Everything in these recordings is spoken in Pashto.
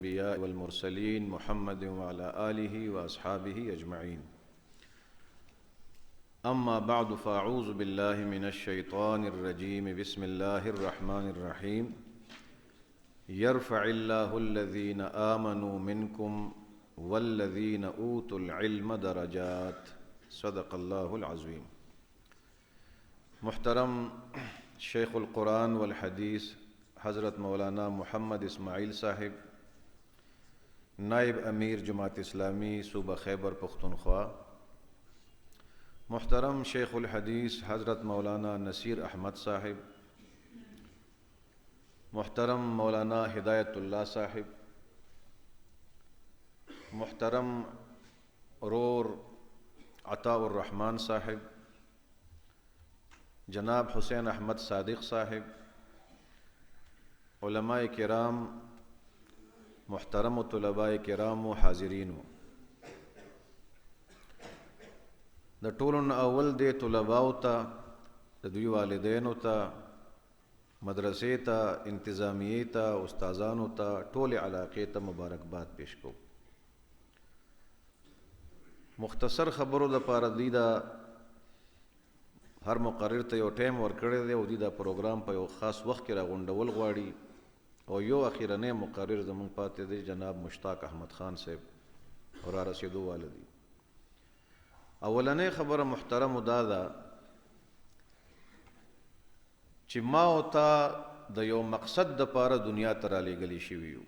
الأنبياء والمرسلين محمد وعلى آله وأصحابه أجمعين. أما بعد فأعوذ بالله من الشيطان الرجيم. بسم الله الرحمن الرحيم. يرفع الله الذين آمنوا منكم والذين أوتوا العلم درجات. صدق الله العظيم. محترم شیخ القرآن والحدیث حضرت مولانا محمد اسماعیل صاحب، نائب امیر جماعت اسلامی صوبہ خیبر پختونخوا، محترم شیخ الحدیث حضرت مولانا نصیر احمد صاحب، محترم مولانا ہدایت اللہ صاحب، محترم رور عطاء الرحمن صاحب، جناب حسین احمد صادق صاحب، علماء کرام، محترم و طلباء کرام و حاضرینو، د ټولو نه اول د طلباو ته، د دوی والدینو ته، مدرسې ته، انتظامیې ته، استادانو ته، ټولې علاقې ته مبارکباد پیش کوم. مختصر خبرو دپاره دوی دا هر مقرر ته یو ټایم ورکړی دی او دوی دا پروګرام په یو خاص وخت کې راغونډول غواړي او یو اخیرنی مقرر زموږ پاتې دی جناب مشتاق احمد خان صاحب را رسېدو واله دي. اولنۍ خبره محترمو دا ده چې ما او تا د یو مقصد دپاره دنیا ته رالیږلي شوي یو.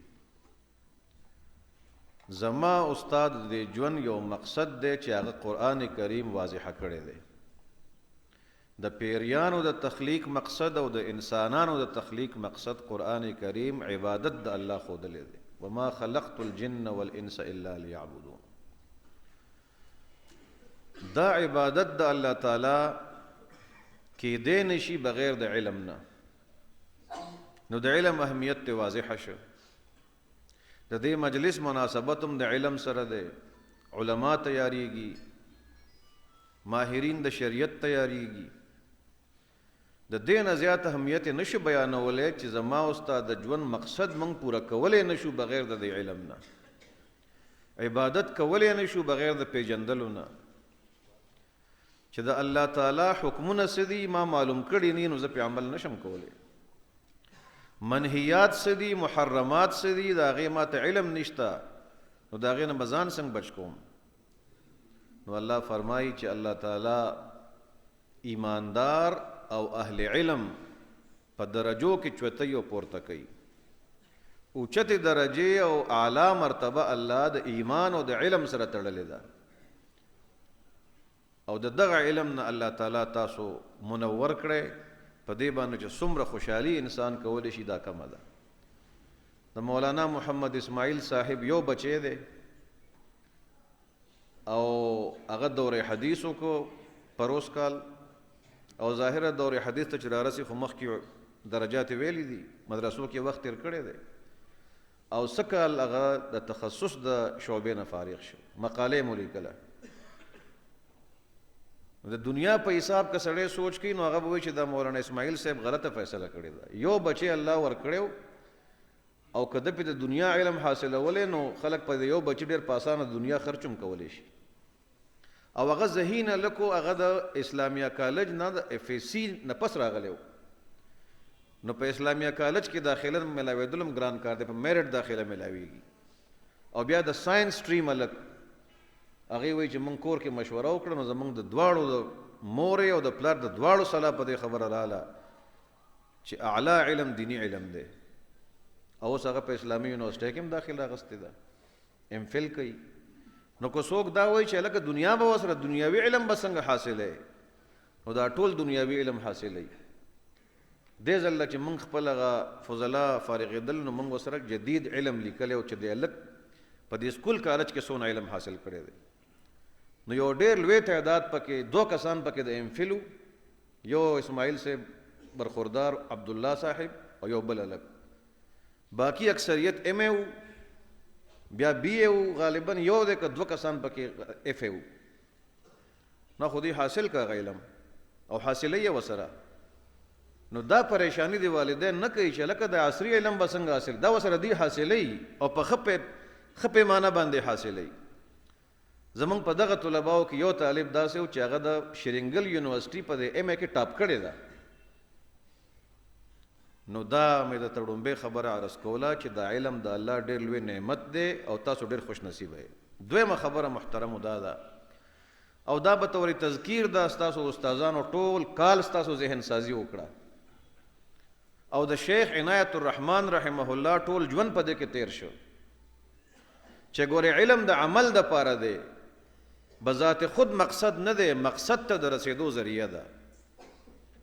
زما استاد د ژوند یو مقصد دی چې هغه قرآن کریم واضحه کړی دی. د پیریانو د تخلیق مقصد او د انسانانو د تخلیق مقصد قرآن کریم عبادت د الله ښودلی دی. وما خلقت الجن والانس الا لیعبدون. دا عبادت د الله تعالی کیدی نشي بغیر د علم نه. نو د علم اهمیت ته واضحه شو. د دې مجلس مناسبت هم د علم سره دی. علما تیاریږي، ماهرین د شریعت تیاریږي. د دې نه زیات اهمیت نشو بیانولی چې زما استاد د ژوند مقصد موږ پوره کولی نشو بغیر د دې علم نه. عبادت کولی نشو بغیر د پیژندلو نه چې د الله تعالی حکمونه څه دي ما معلوم کړي نه، نو زه پې عمل نشم کولی. منهیات څه دي، محرمات څه دي، د هغې ما ته علم نشته، نو د هغې نه به ځان څنګه بچ کوم. نو الله فرمایي چې الله تعالی ایماندار او اهل علم په درجو کې چوتۍ او پورته کوي. اوچتې درجې او اعلی مرتبه الله د ایمان او د علم سره تړلې ده، او د دغه علم نه الله تعالی تاسو منور کړی. په دې باندې چې څومره خوشحالي انسان کولی شي دا کمه ده. د مولانا محمد اسماعیل صاحب یو بچی دی او هغه دور حدیث وکړو پروس کال، او ظاهره دور حدیث ته چې رارسي خو مخکې درجات ویلي دي، مدرسو کې وخت تیر کړی دی، او څه کال هغه د تخصص د شعبې نه فارغ شو، مقالې مو لیکله. د دنیا په حساب که سړی سوچ کوي نو هغه به وایي چې دا مولانا اسماعیل صاحب غلطه فیصله کړې ده. یو بچی الله ورکړی او که ده پې د دنیا علم حاصلولی نو خلک په یو بچي ډېر په اسانه دنیا خرچ هم کولی شي. او هغه ذهینه لکو هغه د اسلامیه کالج نه د اف ای سی نه پس راغلی و، نو په اسلامیه کالج کې داخله ملاوېدل هم ګران کار دی، په میرټ داخله ملاویږي. او بیا د ساینس سټریم هلک هغې وایي چې موږ کور کې مشوره وکړه نو زموږ د دواړو د مورې او د پلار د دواړو صلاح په دې خبره راله چې اعلی علم دینی علم دی. او اوس هغه په اسلامي یونیورسټۍ کې هم داخله اخیستې ده، ایم فل کوي. نو که څوک دا وایي چې هلکه دنیا به ورسره دنیاوي علم به څنګه حاصلی، نو دا ټول دنیاوي علم حاصلی. دې ځل چې موږ خپل هغه فضلا فارغېدل نو موږ ورسره جدید علم لیکلی او چې دی هلک په دې سکول کالج کې څونه علم حاصل کړی دی. نو یو ډېر لوی تعداد پکې 2 کسان پکې د ایم فل، یو اسماعیل صاحب برخوردار عبدالله صاحب او یو بل هلک، باقی اکثریت ایم اے و، بیا بی اے و، غالباً یو دی که 2 کسان پکې ایف اے و. نو خو دې حاصل کا علم او حاصلی یې ورسره. نو دا پریشانی دی والدین نه کوي چې لکه د عصري علم به څنګه حاصل دا وسره دی حاصلې او په خپې معنا باندې حاصلې زمونږ په دغه طلباو کې یو طالب داسې و چې هغه د شرینګل یونیورسيټي په ایم ای کې ټاپ کړی ده نو دا مې د تړومبې خبره عرض کوله چې دا علم د الله ډېر لوی نعمت دی او تاسو ډېر خوش نصیبه یې دویمه خبره محترمو دا ده او دا به طور تذکیر دا ستاسو استادانو ټول کال ستاسو ذهن سازی وکړه او د شیخ عنایت الرحمن رحمه الله ټول ژوند په دې کې تیر شو چې ګوره علم د عمل د پاره دی بذات خود مقصد نه دی مقصد ته د رسیدو ذریعہ ده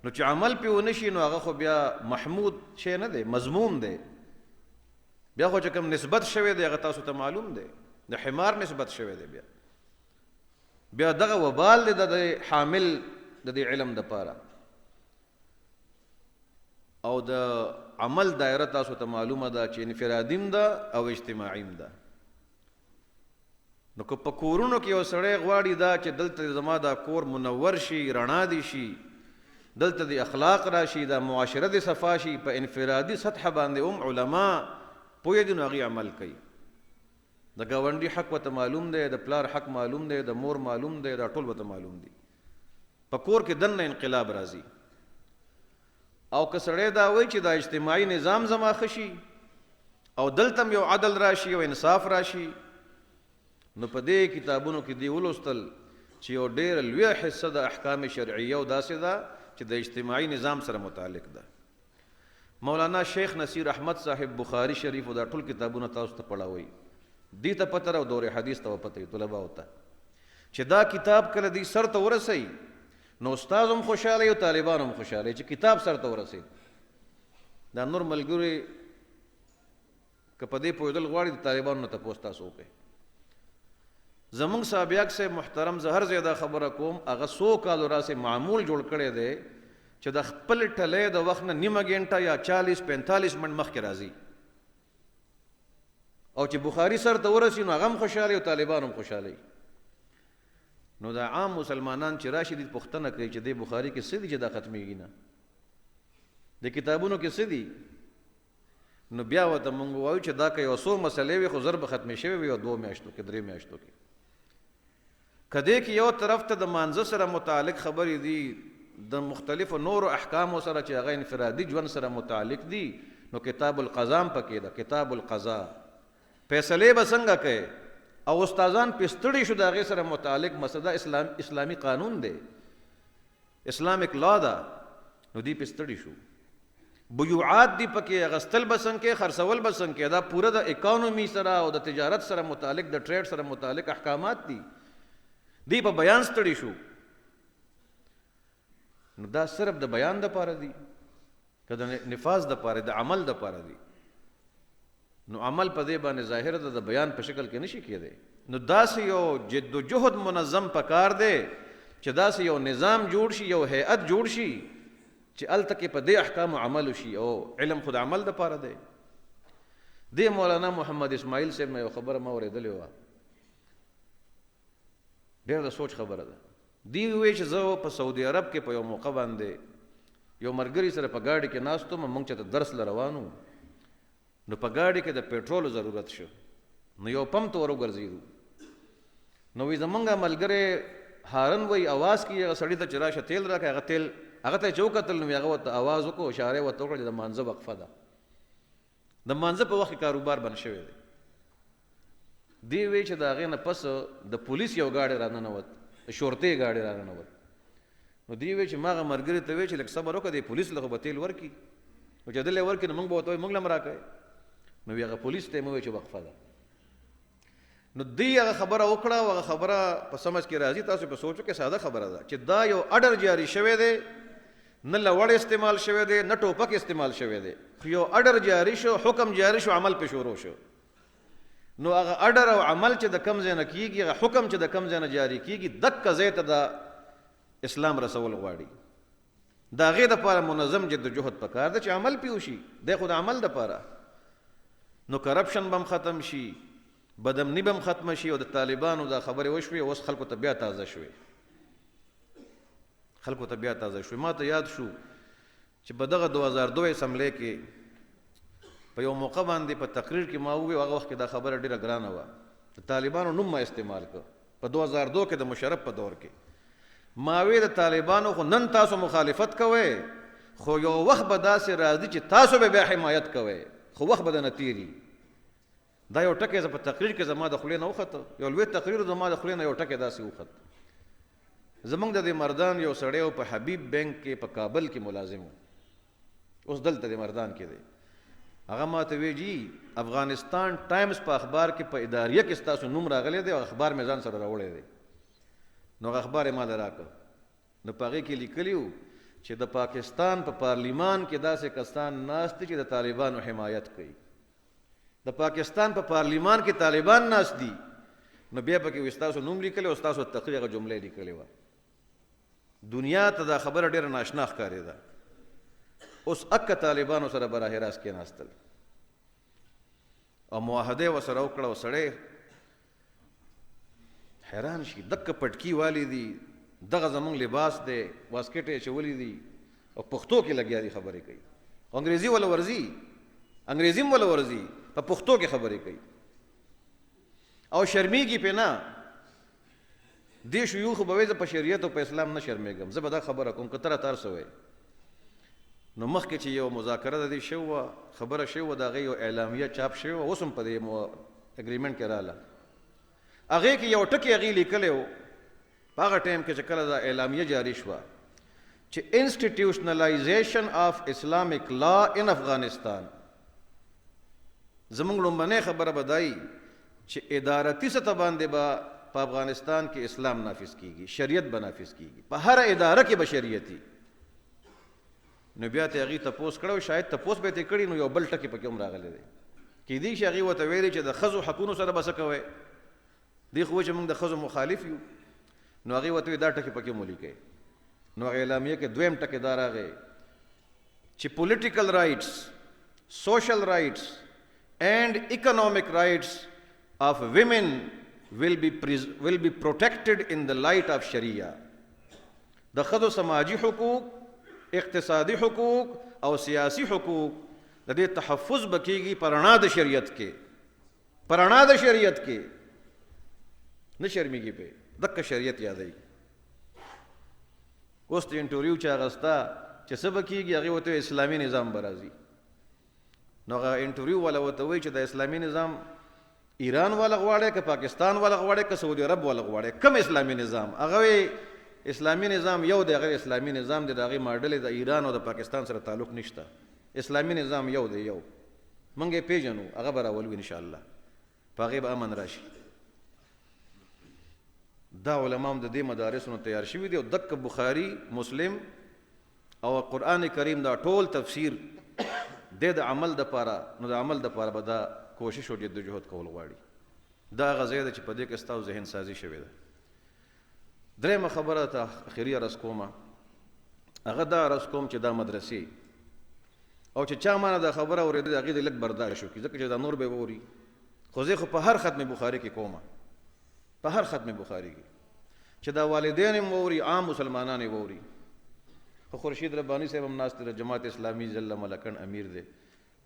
نو چې عمل په ونشي نو هغه خو بیا محمود شی نه دی مضمون دی بیا خو چې کوم نسبت شوی دی هغه تاسو ته معلوم دی د حمار نسبت شوی دی بیا دغه وبال دی د حامل د دې علم د پاره او د عمل دایره تاسو ته معلومه ده چې انفرادیم ده او اجتماعیم ده نو که په کورونو کې یو سړی غواړي دا چې دلته زما دا کور منور شي رڼا دي شي دلته د اخلاق راشي دا معاشره د صفا شي په انفرادي سطح باندې علما پوهې دي نو هغې عمل کوي د ګاونډي حق ورته معلوم دی د پلار حق معلوم دی د مور معلوم دی دا ټول ورته معلوم دي په کور کې دننه انقلاب راځي او که سړی دا وایي چې دا اجتماعي نظام زما ښه شي او دلته یو عدل راشي او انصاف راشي نو په دې کتابونو کې دی ولوستل چې یو ډېره لویه حصه د احکام شرعیه او داسې ده چې د اجتماعي نظام سره متعلق ده مولانا شیخ نصیر احمد صاحب بخاری شریف او دا ټول کتابونه تاسو ته پڑھاوي دې ته پته او دور حدیث ته پته طلبه وته چې دا کتاب کله دی سر ته ورسي نو استاد هم خوشاله او طالبان هم خوشاله چې کتاب سر ته ورسي دا نور ملګری کپدې په دل غواړي د طالبانو ته پوسټا سوکه زمونږ سابق سے محترم زهر زیاده خبره کوم هغه 100 کال راسه معمول جوړ کړي دي چې د خپل ټلې د وخت نه نیمه غنټه یا 40-45 منټ مخکې راځي او چې بخاری سر ته ورسي نو هغه خوشاله او طالبان هم خوشاله نو دا عام مسلمانان چې راشي د پښتنه کوي چې د بخاری کې سدي چې دا ختميږي نه د کتابونو کې سدي نو بیا وته مونږ وایو چې دا کوي او 100 مسلې وي خو ضرب ختمي شوی وي او 2 میاشتو کې 3 میاشتو کې کدی کې یو طرف ته د مانزه سره متعلق خبرې دي د مختلفو نور احکام سره چې هغه انفرادي ژوند سره متعلق دي نو کتاب القضاء پکې ده کتاب القضاء فیصله به څنګه کوي او استادان پستړي شو د هغه سره متعلق مسله اسلامي قانون دی اسلامیک لا ده نو دی پستړي شو بیوعات دی پکې غستل بسن کې خرڅول بسن کې دا پوره د اکانومي سره او د تجارت سره متعلق د ټریډ سره متعلق احکامات دي دی په بیان ستړي شو نو دا صرف د بیان د پاره دی کله نفاذ د پاره د عمل د پاره دی نو عمل په دې باندې ظاهر د بیان په شکل کې نشي کېدی نو داسې یو جد و جهد منظم پکار دی چې داسې یو نظام جوړ شي یو هیئت جوړ شي چې الته په دې احکام عمل شي او علم خود عمل د پاره دی د مولانا محمد اسماعیل صاحب یو خبره ما اوریدلې و ډېر د سوچ خبره ده دی وی چې زه په سعودي عرب کې په یو موقع باندې یو مرګري سره په گاډي کې ناستو مونږ چې درس لروانو نو په گاډي کې د پېټرول ضرورت شو نو یو پمپ ته ورګرځېدو نو وی زمونږ ملګری هارن وی आवाज کی هغه سړی ته چراشه تیل راکړه هغه تیل هغه ته چوکتل نو هغه ته आवाज وکړو اشاره وته وکړه د مانزه وقفه ده د مانزه په وخت کاروبار بن شوی دی دی وی چې دا غینه پس د پولیس یو گاډي راننوت شورتي گاډي راننوت نو دی وی چې ماغه مرګري ته وی چې لکه صبر وکړه د پولیس له بتیل ورکی او چې دلته ورکی نو موږ به وته موږ لم راکې نو هغه پولیس ته مو چې وقفه ده نو دی هغه خبره وکړه او هغه خبره په سمجھ کې راځي تاسو په سوچو کې ساده خبره ده چې دا یو اډر جاری شوی دی نه لوړ استعمال شوی دی نه ټوپک استعمال شوی دی یو اډر جاری شو حکم جاری شو عمل په شروع شو نو هغه اډر او عمل چې د کم ځای نه کیږي هغه حکم چې د کم ځای نه جاری کیږي دک ځای ته د اسلام رسول غواړي دا غي د لپاره منظم جد جهد پکار ده چې عمل پیوشي د خود عمل د لپاره نو کرپشن بم ختم شي بدامنی بم ختم شي او د طالبانو دا خبره وشوي اوس خلکو ته بیا تازه شوي خلکو ته بیا تازه شوي ما ته یاد شو چې په دغه 2002 اسمبلی کې په یو موقع باندې په تقریر کې ما وویل هغه وخت کې دا خبره ډیره ګرانه وه د طالبانو نوم ما استعمال کړ په 2002 کې د مشرف په دور کې ما وی د طالبانو خو نن تاسو مخالفت کوئ خو یو وخت به داسې راځي چې تاسو به بیا حمایت کوئ خو وخت به درنه تیري دا یو ټکی زه په تقریر کې زما د خولې نه وخته یو لوی تقریر زما د خولې نه یو ټکی داسې وخت زمونږ د دې مردان یو سړی په حبیب بینک کې په کابل کې ملازم و اوس دلته د مردان کې دی هغه ما ته وی جی افغانستان ټایمز په اخبار کې په اداریه کې ستاسو نوم راغلی دی او اخبار مې ځان سره راوړی دی نو اخبار یې ما له راکړ نو په هغې کې لیکلي وو چې د پاکستان په پارلیمان کې داسې کسان ناست دي چې د طالبانو حمایت کوي د پاکستان په پارلیمان کې طالبان ناست دي نو بیا پکې ستاسو نوم لیکلی او ستاسو تقریر هغه جملې لیکلې وه دنیا ته دا خبره ډېره ناشنا ښکارېده اوس اکه طالبانو سره براه راست کېناستل او معاهده یې ورسره وکړه او سړی حیران شي دکه پټکي والی دي دغه زمونږ لباس دی واسکټ یې اچولی دي او پښتو کې لګیا دي خبرې کوي انګریزي ولا ورځي انګریزي هم ولا ورځي په پښتو کې خبرې کوي او شرمیږي پې نه دې شیوخ به وایي زه په شریعت او په اسلام نه شرمېږم زه به دا خبره کوم که ته راته هر څه وایې نو مخکې چې یو مذاکره د دې شوې وه خبره شوې وه د هغې یو اعلامیه چاپ شوې وه اوس هم په دې اګریمنټ کې راله هغې کې یو ټکی هغې لیکلی و په هغه ټایم کې چې کله دا اعلامیه جاري شوه چې انسټیټیوشنلایزیشن آف اسلامک لا ان افغانستان زمونږ لومبنۍ خبره به دا وي چې ادارتي سطح باندې به په افغانستان کې اسلام نافذ کیږي شریعت به نافذ کیږي په هر اداره کې به شریعتي نو بیا ته هغې تپوس کړی و شاید تپوس به یې ترې کړي نو یو بل ټکي پکې هم راغلی دی کیدای شي هغې ورته ویلي چې د ښځو حقونو سره به څه کوئ دوی خو چې موږ د ښځو مخالف یو نو هغې ورته دا ټکي پکې مو لیکئ نو هغه اعلامیه کې دویم ټکی دا راغی چې پولیټیکل رایټس سوشل رایټس and economic rights of women will be protected in the light of Sharia. د ښځو سماجي حقوق اقتصادي حقوق او سیاسي حقوق د دې تحفظ به کیږي په رڼا د شریعت کې په رڼا د شریعت کې نه شرمېږي پې دقه شریعت یادوي اوس د انټرویو چې اخسته چې څه به کیږي هغې ورته اسلامي نظام به راځي نو هغه انټرویو والا ورته وایي چې د اسلامي نظام ایران والا غواړی که پاکستان والا غواړی که سعودي عرب والا غواړی کوم اسلامي نظام هغه وایي اسلامي نظام یو دی هغه اسلامي نظام دی د هغې ماډل د ایران او د پاکستان سره تعلق نشته اسلامي نظام یو دی یو موږ یې پیژنو هغه به راولو انشاءالله په هغې به امن راشي دا علما هم د دې مدارسونو تیار شوي دي او دقه بخاري مسلم او قرآن کریم دا ټول تفسیر د عمل دپاره نو د عمل دپاره به دا کوشش او جدوجهد کول غواړي دا هغه ځای ده چې په دې کې ستاسو ذهن سازي شوې ده درېیمه خبره ته اخري عرض کومه هغه دا عرض کوم چې دا مدرسې او چې چا مانه دا خبره اورېده د هغې د لږ برداشت وکړي ځکه چې دا نور به یې واوري خو زه خو په هر ختم بخاري کې کومه په هر ختم بخاري کې چې دا والدین هم واوري عام مسلمانان یې واوري خو خورشید ربانی صاحب هم ناست دی جماعت اسلامي ضلع ملکن امیر دی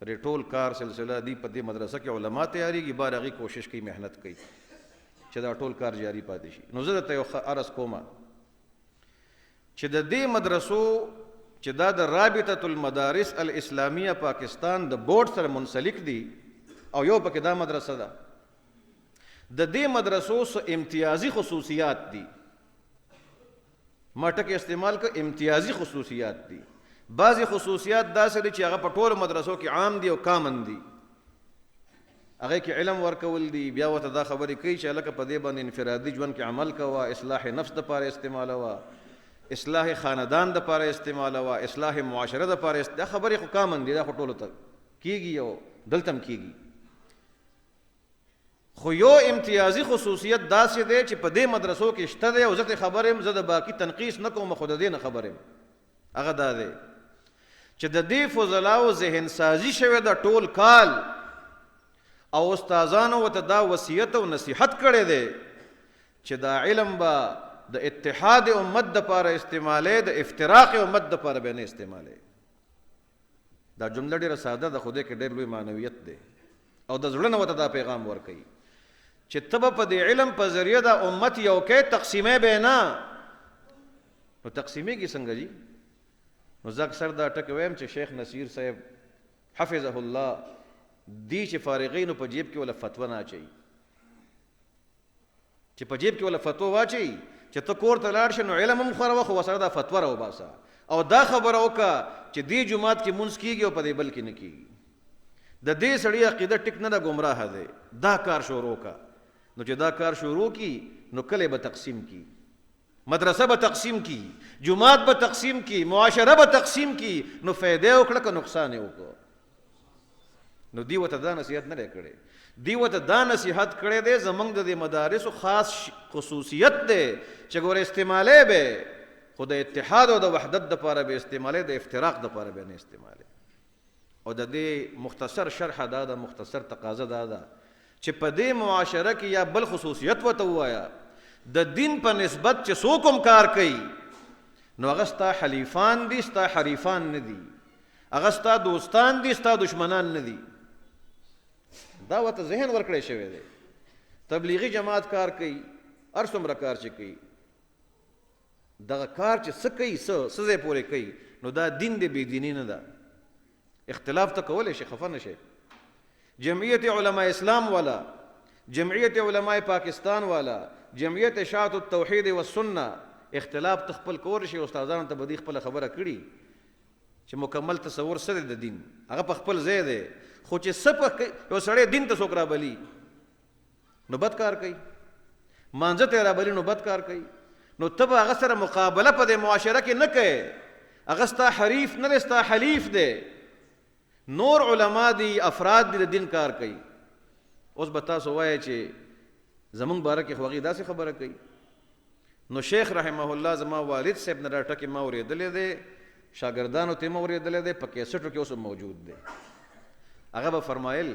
پرې ټول کار سلسله دی په دې مدرسه کې علما تیاریږي بار هغې کوشش کوي محنت کوي چې دا ټول کار جاری پاتې شي نو زه درته یو عرض کومه چې د دې مدرسو چې دا د رابطة المدارس الاسلامیه پاکستان د بورډ سره منسلک دي او یو پکې دا مدرسه ده د دې مدرسو څه امتیازي خصوصیات دي ما ټکي استعمال که امتیازي خصوصیات دي بعضې خصوصیات داسې دي چې هغه په ټولو مدرسو کې عام دي او کامن دي هغې کې علم ورکول دي بیا ورته دا خبرې کوي چې هلکه په دې باندې انفرادي ژوند کې عمل کوه اصلاح نفس دپاره استعمالوه اصلاح خاندان دپاره استعمالوه اصلاح معاشره دپاره دا خبرې خو کامن دي دا خو ټولو ته کېږي او دلته هم کېږي خو یو امتیازي خصوصیت داسې دی چې په دې مدرسو کې شته دی او زه ته خبر یم زه د باقي تنقیص نه کوم خو د دې نه خبر یم هغه دا دی چې د دې فضلاو ذهن سازي شوې ده ټول کال او استادانو ورته دا وصیت او نصیحت کړی دی چې دا علم به د اتحاد امت دپاره استعمالوي د افتراق امت دپاره به نه استعمالوي دا جمله ډیره ساده ده، خو دې کې ډېر لوی معنویت دی او د زړه نه ورته دا پیغام ورکوي چې ته به په دې علم په ذریعه د امت یو کې تقسیمې به نه. نو تقسیمېږي څنګه جي؟ نو زه اکثر دا ټکې وایم چې شیخ نصیر صاحب حفظه الله دی چې فارغین په جیب کې ولا فتوا نه اچوي، چې په جیب کې ولا فتوا واچوي چې ته کور ته لاړ شې نو علم هم خوره وخو ورسره دا فتوا راوباسه او دا خبره وکړه چې دې جماعت کې مونځ کېږي او په دې بل کې نه کېږي. د دې سړي عقیده ټیک نه ده، ګمراه دی. دا کار شروع کا. نو چې دا کار شروع کی نو کله به تقسیم کی، مدرسه به تقسیم کی، جماعت به تقسیم کی، معاشره به تقسیم کی، نو فائدې وکړه که نقصان یې وکړه. نو دی وته دا نصیحت نه کړي، دی وته دا نصیحت کړي دی زمونږ د مدارسو خاص خصوصیت دی چې ګوره استعمالې به خو د اتحاد او د وحدت دپاره به استعمالې، د افتراق دپاره به نه استعمالې. او د دې مختصر شرح دا ده، مختصر تقاضا دا ده چې په دې معاشره کې یا بل خصوصیت ورته ووایه د دین په نسبت چې څوک هم کار کوي نو هغه ستا حلیفان دي، ستا حریفان نه دي، هغه ستا دوستان دي، ستا دشمنان نه دي. دا ورته ذهن ورکړی شوی دی. تبلیغي جماعت کار کوي، هر څومره کار چې کوي، دغه کار چې څه کوي څه ځای پورې کوي نو دا دین دی، بې دیني نه ده. اختلاف ته کولی شي، خفه نه شي. جمعیت علماء اسلام والا، جمعیت علماء پاکستان والا، جمعیت اشاعت التوحید والسنه اختلاف تخپل کور شي. استادانو ته بدی خپل خبره کړي چې مکمل تصور سره د دین هغه په خپل ځای دی، خو چې سپه یو سړی دین ته څوک رابلي نو بد کار کوي، مانځه ته رابلي نو بد کار کوي. نو ته به هغه سره مقابله په دې معاشره کې نه کوې، هغه ستا حریف نه دی، ستا حلیف دی. نور علما دي، افراد دي د دین کار کوي. اوس به تاسو وایئ چې زمونږ باره کې خو هغې داسې خبره کوي. نو شیخ رحمه الله زما والد صاحب نه دا ټکې ما اورېدلی دی، شاګردانو ته یې ما اورېدلی دی، په کیسټو کې اوس موجود دی. هغه به فرمایل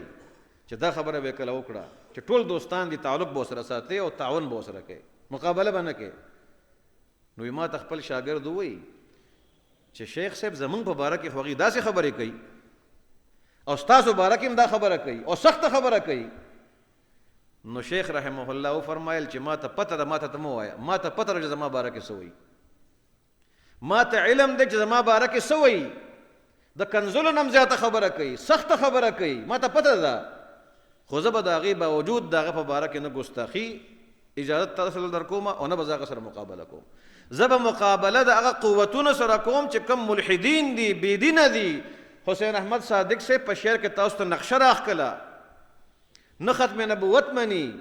چې دا خبره به کله وکړه چې ټول دوستان دي تعلق به ورسره ساتئ او تعاون به ورسره کوئ، مقابله به نه کوئ. نو ما ته خپل شاګرد ووایي چې شیخ صاحب زمونږ په باره کې خو هغې داسې خبرې کوي او ستاسو باره کې هم دا خبره کوي او سخته خبره کوي. نو شیخ رحمه الله وفرمایل چې ما ته پته ده، ما ته مه وایه، ما ته پته ده چې زما باره کې څه وایي، ما ته علم دی چې زما باره کې څه وایي. د کنزلو نه هم زیاته خبره کوي، سخته خبره کوي، ما ته پته ده. خو زه به د هغې باوجود د هغه په باره کې نه ګستاخي اجازت تاسو در کوم او نه به زه هغه سره مقابله کوم. زه به مقابله د هغه قوتونو سره کوم چې کوم ملحدین دي، بېدینه دي. حسین احمد صادق سے په شعر کې تاسو ته نقشه راښکله، نه ختم نبوت مني،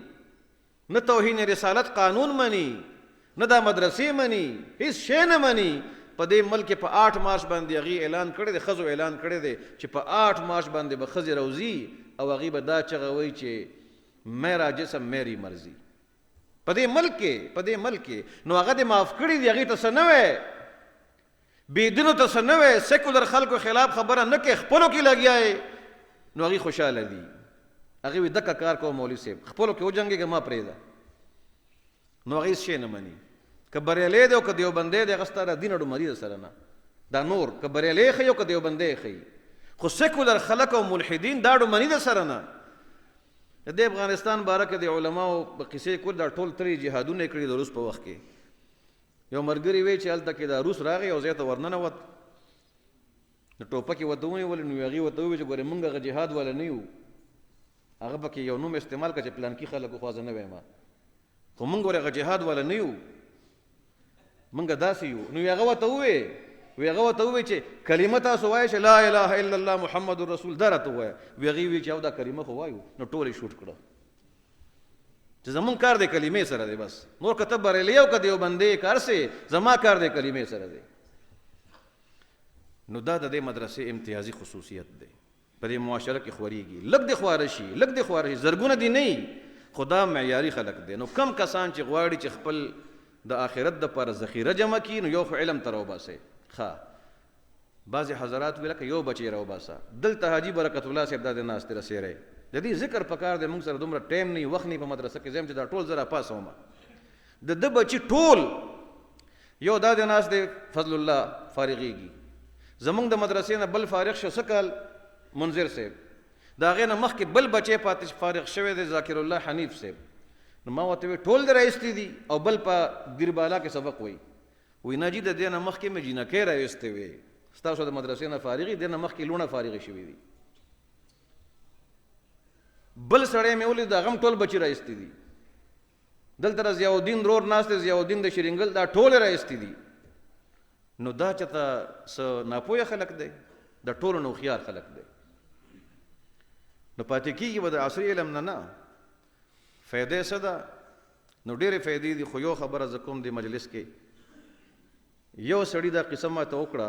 نه توهین رسالت قانون مني، نه دا مدرسې مني، هیڅ شی نه مني. په دې ملک په 8 مارچ باندې هغې اعلان کړی دی، ښځو اعلان کړی دی چې په 8 مارچ باندې به ښځې روځي او هغې به دا چغه وایي چې میرا جسم میری مرضی. په دې ملک کې، په دې ملک کې نو هغه دې معاف کړي دي، هغې ته څه نه وی، بېدینو ته څه نه وی، سیکولر خلکو خلاف خبره نه کوي، خپلو کې لګیا یې. نو هغې خوشحاله دي. هغې وایي دکه کار کوه مولوي صاحب، خپلو کې وجنګېږه ما پرېږده. نو هغې هېڅ شی نه مني. که بریالی دی او که دیوبندی دی هغه ستا د دین اډومري ده سره نه. دا نور که بریالی یې ښیي او که دیوبندی یې ښیي، خو سیکولر خلک او ملحدین دا اډومري ده سره نه. د دې افغانستان باره کې د علماو په قصې کول دا ټول 3 جهادونه یې کړي د روس په وخت کې. یو ملګري وی چې هلته کې دا روس راغی او ځای ته ورننوت، د ټوپکې ورته ونیولې. نو هغې ورته وویل چې ګورې موږ هغه جهاد والا نه یو، هغه پکې یو نوم استعمال کړه چې پلانکي خلکو خوا زه نه وایم، خو موږ ګورې هغه جهاد والا نه یو، موږ داسې یو. نو هغه ورته ووی چې کلمه تاسو وایئ چې لا اله الا الله محمد رسول، دا راته ووایه. هغې وی چې او دا کلمه خو وایو. نو ټول یې شوټ کړه چې زمون کار دی کلمې سره دی، بس نور که ته بریلی او که دیوبندی کار سي، زما کار دی کلمې سره دی. نو دا د دې مدرسې امتیازي خصوصیت دی. په دې معاشره کې خورېږي، لږ دې خواره شي، لږ دې خواره شي، زرګونه دې نه وي، خو دا معیاري خلک دی. نو کم کسان چې غواړي چې خپل د آخرت دپاره ذخیره جمع کړي نو یو خو علم ته راوباسئ. ښه بعضې حضرات ویل که یو بچی راوباسه. دلته حاجي برکت الله صاحب دا د ناست دی رسیری، د دې ذکر پکار دی. موږ سره دومره ټایم نه وخت نه په مدرسه کې ځم چې دا ټول زه راپاسوم. د ده بچي ټول یو دا د ناست دی فضل الله فارغېږي، زمونږ د مدرسې نه بل فارغ شو سکل منذر صاحب دا غې نه مخکې بل بچی پاتې فارغ شوی دی ذاکر الله حنیف صاحب نو ما ورته وی ټول د رایستی دي او بل په دیربالا کې سبق وی نه جی د دې نه مخکې مې جینکۍ رایستې وی ستاسو د مدرسې نه فارغي دې نه مخکې لوڼه فارغې شوي دي بل سړی مې ولید د هغه هم ټول بچي رایستي دي دلته ضیاء الدین رور ناست دی ضیاء الدین د شرینګل دا ټول رایستي دي نو دا چېرته څه ناپوهه خلک دی د ټولو نه هوښیار خلک دی نو پاتې کېږي به د عصري علم نه فایدې څه ده نو ډېرې فایدې دي خو یو خبره زه کوم دې مجلس کې یو سړي دا قصه ماته وکړه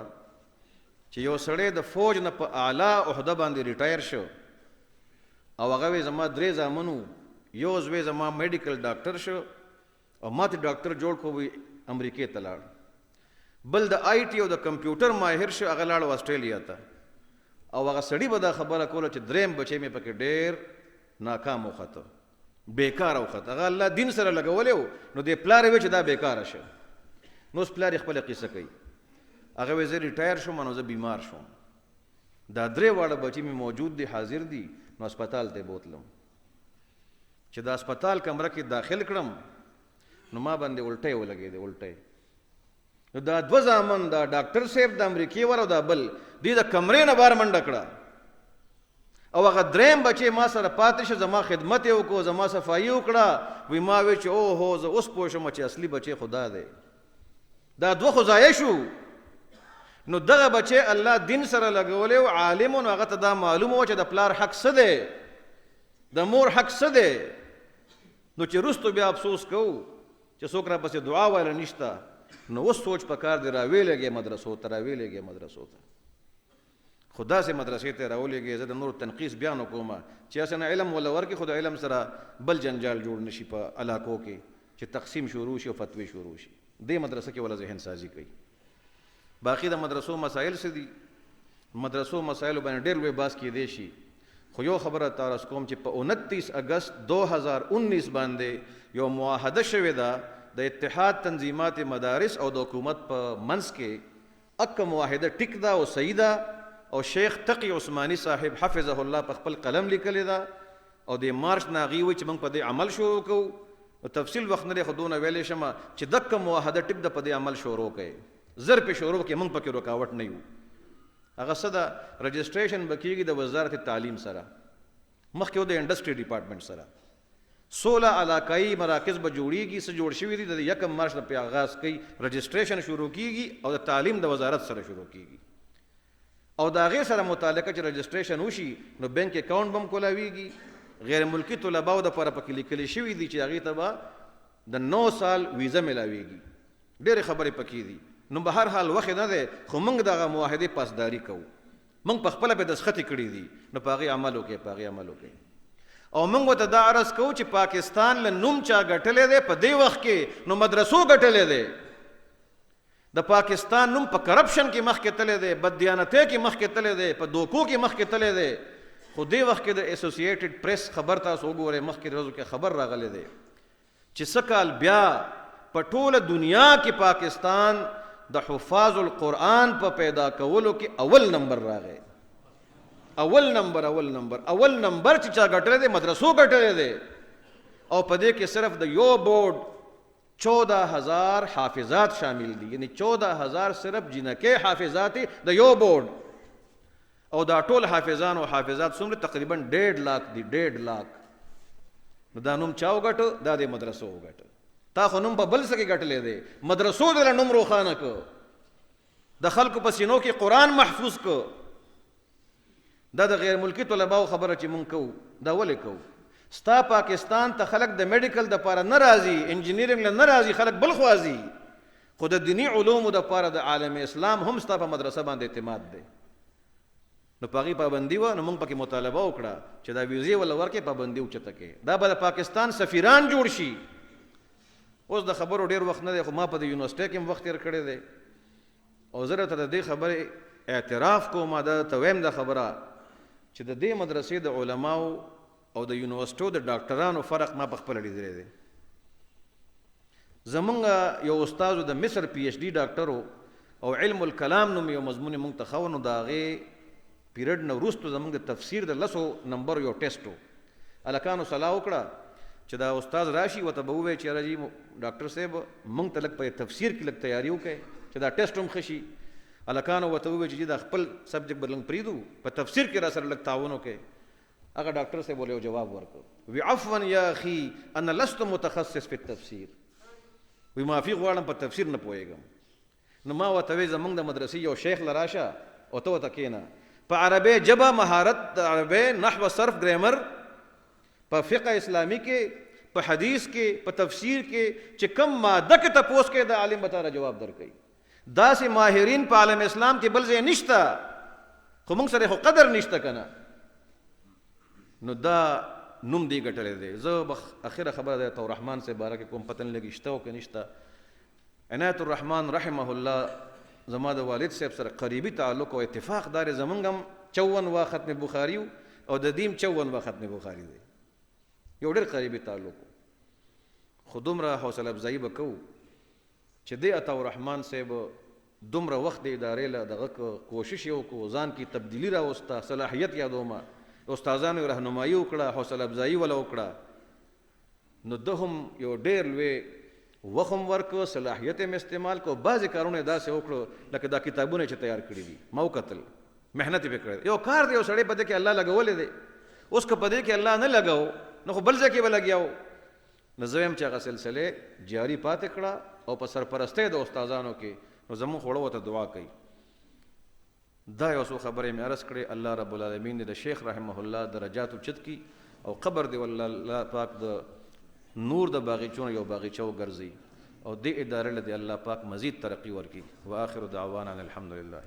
چې یو سړی د فوج نه په اعلی عهده باندې ریټایر شو او هغه وی زما 3 زامن وو یو زوی زما میډیکل ډاکټر شو او ما ته ډاکټر جوړ کو وی امریکې ته لاړ بل د آی ټي او د کمپیوټر ماهر شو هغه لاړ آسټرالیا ته او هغه سړي به دا خبره کوله چې دریم بچی مې پکې ډېر ناکام وخته بیکاره وخته هغه الله دین سره لګولی و نو دې پلار یې وی چې دا بیکاره شه نو اوس پلار یې خپله قصه کوي هغه وی زه ریټایر شوم نو زه بیمار شوم دا 3 واړه بچي مې موجود دي حاضر دي نو هسپتال ته بوتلم چې د هسپتال کمره کې داخل کړم نو ما باندې الټۍ ولګېدې الټۍ نو دا 2 زامن دا ډاکټر صاحب د امریکې ور او دا بل دې د کمرې نه بار منډه کړه او هغه دریم بچی ما سره پاتې شه زما خدمت یې وکړو زما صفایي وکړه وی ما وی چې او هو زه اوس پوه شم چې اصلي بچی خدا دی دا 2 خو ضایع شو نو دغه بچی الله دین سره لګولی او عالم نو هغه ته دا معلومه وه چې د پلار حق څه دی د مور حق څه دی نو چې وروستو بیا افسوس کوو چې څوک راپسې دعا ویله نشته نو اوس سوچ پکار دی راویلېږې مدرسو ته راویلېږې مدرسو ته خو داسې مدرسې ته راولېږې زه د نورو تنقیص بیان وکوم چې هسې نه علم وله ورکړي خو د علم سره بل جنجال جوړ نشي په علاقو کې چې تقسیم شروع شي او فتوی شروع شي دې مدرسه کې ولا ذهن سازي کوي باقي د مدرسو مسایل څه دي مدرسو مسایلو باندې ډېر لوی بحث کیدی شي خو یو خبره تاسو کوم چې په 29 اگست 2019 باندې یو معاهده شوې ده د اتحاد تنظیمات مدارس او د حکومت په منځ کې اک معاهده ټیک ده او صحیح ده او شیخ تقی عثماني صاحب حفظه الله په خپل قلم لیکلی ده او د مارچ نه هغې وایي چې موږ په دې عمل شروع کوو تفصیل وخت نه دی خو دونه ویلی شمه چې دکه معاهده ټیک ده په دې عمل شروع کوي زر په شروع کې موږ پکې رکاوټ نه یو هغه څه ده رجسټریشن به کېږي د وزارت تعلیم سره مخکې د انډسټري ډپارټمنټ سره 16 علاقائی مراکز به جوړیږي څه جوړ شوي دي د 1 مارچ نه پې آغاز کوي رجسټریشن شروع کېږي او د تعلیم د وزارت سره شروع کېږي او د هغې سره متعلقه چې رجسټریشن وشي نو بینک اکاونټ به هم کولاویږي غیر ملکي طلباو دپاره پکې لیکلي شوي دي چې هغې ته به د 9 سال ویزه میلاویږي ډېرې خبرې پکې دي نو به هر حال وخت نه دی خو موږ دغه معاهدې پاسداري کوو موږ په خپله پې دستخطې کړي دي نو په هغې عمل وکړئ په هغې عمل وکړئ او موږ ورته دا عرض کوو چې پاکستان له نوم چا ګټلی دی په دې وخت کې نو مدرسو ګټلی دی د پاکستان نوم په کرپشن کې مخکې تللی دی بددیانتۍ کې مخکې تللی دی په دوکو کې مخکې تللی دی خو دې وخت کې د ایسوسییټډ پریس خبر تاسو وګورئ مخکې ورځو کې خبر راغلی دی چې څه کال بیا په ټوله دنیا کې پاکستان د حفاظ القرآن په پیدا کولو کې اول نمبر راغی اول نمبر چې چا ګټلی دی مدرسو ګټلی دی او په دې کې صرف د یو بورډ 14,000 حافظات شامل دي یعنی 14,000 صرف جنکۍ حافظات د یو بورډ او دا ټول حافظان او حافظات څومره تقریبا 1.5 لاک دي 1.5 لاک نو دا نوم چا وګټه دا د مدرسو وګټه تا خو نوم په بل څه کې ګټلی دی مدرسو دله نوم روښانه که د خلکو په سینو کې قرآن محفوظ که دا د غیر ملکي طلباو خبره چې مونږ کوو دا ولې کوو ستا پاکستان ته خلک د میډیکل دپاره نه راځي انجینیرنګ له نه راځي خلک بل خوا ځي خو د دیني علومو دپاره د عالم اسلام هم ستا په مدرسه باندې اعتماد دی نو په هغې پابندي وه نو موږ پکې مطالبه وکړه چې دا ویزې وله ورکې پابندي اوچته کړې دا به د پاکستان سفیران جوړ شي اوس د خبرو ډېر وخت نه دی خو ما په د یونیورسټۍ کې هم وخت تېر کړی دی او زه راته د دې خبرې اعتراف کوم دا ته ویم دا خبره چې د دې مدرسې د علماو او د یونیورسټو د ډاکټرانو فرق ما په خپله لیدلی دی زمونږ یو استازو د مصر پی ایچ ډي ډاکټر و او علم الکلام نوم یو مضمون مونږ ته خو نو د هغې پیریډ نه وروستو زمونږ د تفسیر د 10 نمبر یو ټیسټ و. هلکانو صلاح وکړه چې دا استاد راشي ورته به ووایي چې یاره جي ډاکټر صاحب مونږ ته لږ په تفسیر کې لږ تیاري وکړئ چې دا ټیسټ هم ښه شي. هلکانو ورته ووایي چې دا خپل سبجیکټ به لږ پرېږدو په تفسیر کې را سره لږ تعاون وکړئ. هغه ډاکټر صاحب ولې یو جواب ورکړ وی عفوا یا اخي انا لست متخصص في التفسير وی معافي غواړم په تفسیر نه پوهېږم. نو ما ورته وی زمونږ د مدرسې یو شیخ له راشه او ته ورته کښېنه په عربۍ ژبه مهارت د عربۍ نحو صرف ګرامر په فقه اسلامي کې په حدیث کې په تفسیر کې چې کم ماده کې تپوس کې د عالم به تاله جواب درکوي. داسې ماهرین په عالم اسلام کې بل ځای نشته خو موږ سره خو قدر نشته که نه. نو دا نوم دی ګټلی دی. زه اخره خبره د عطا الرحمن صاحب باره کې کوم پته نه لګي شته او که نشته. عنایت الرحمن رحمه الله زما د والد صاحب سره قریبي تعلق او اتفاق دار زمونږ هم 54 وا ختم بخاري او د دیم 54 وا ختم بخاري دی. یو ډېر قریبي تعلق خو دومره حوصله افزایي به کوو چې دی عطا الرحمن صاحب دومره وخت د ادارې له دغه کوشش یې وکړو ځان کې تبدیلي راوسته صلاحیت یادومه استادانو رهنمایي وکړه حوصله افزایي وله وکړه. نو ده هم یو ډېر لوی وخت هم ورکړه صلاحیت یې استعمال کړو. بعضې کارونه یې داسې وکړو لکه دا کتابونه چې تیار کړي دي ما وکتل محنت یې پرې کړی. یو کار دی یو سړی په دې کې الله لګولی دی. اوس که په دې کې الله نه لګو نو خو بل ځای کې به لګیا و. نو زه وایم چې هغه سلسلې جاري پاتې کړه او په سرپرستۍ د استادانو کې نو زموږ خوړو ورته دعا کوي. دا یو څو خبرې مې عرض کړې. الله رب العالمین د شیخ رحمه الله درجات اوچت کړي او قبر دی والله الله پاک د نور د باغچونو یو باغچه وګرځي او دې ادارې له دی الله پاک مزید ترقي ورکړي. واخر دعوانا الحمد لله.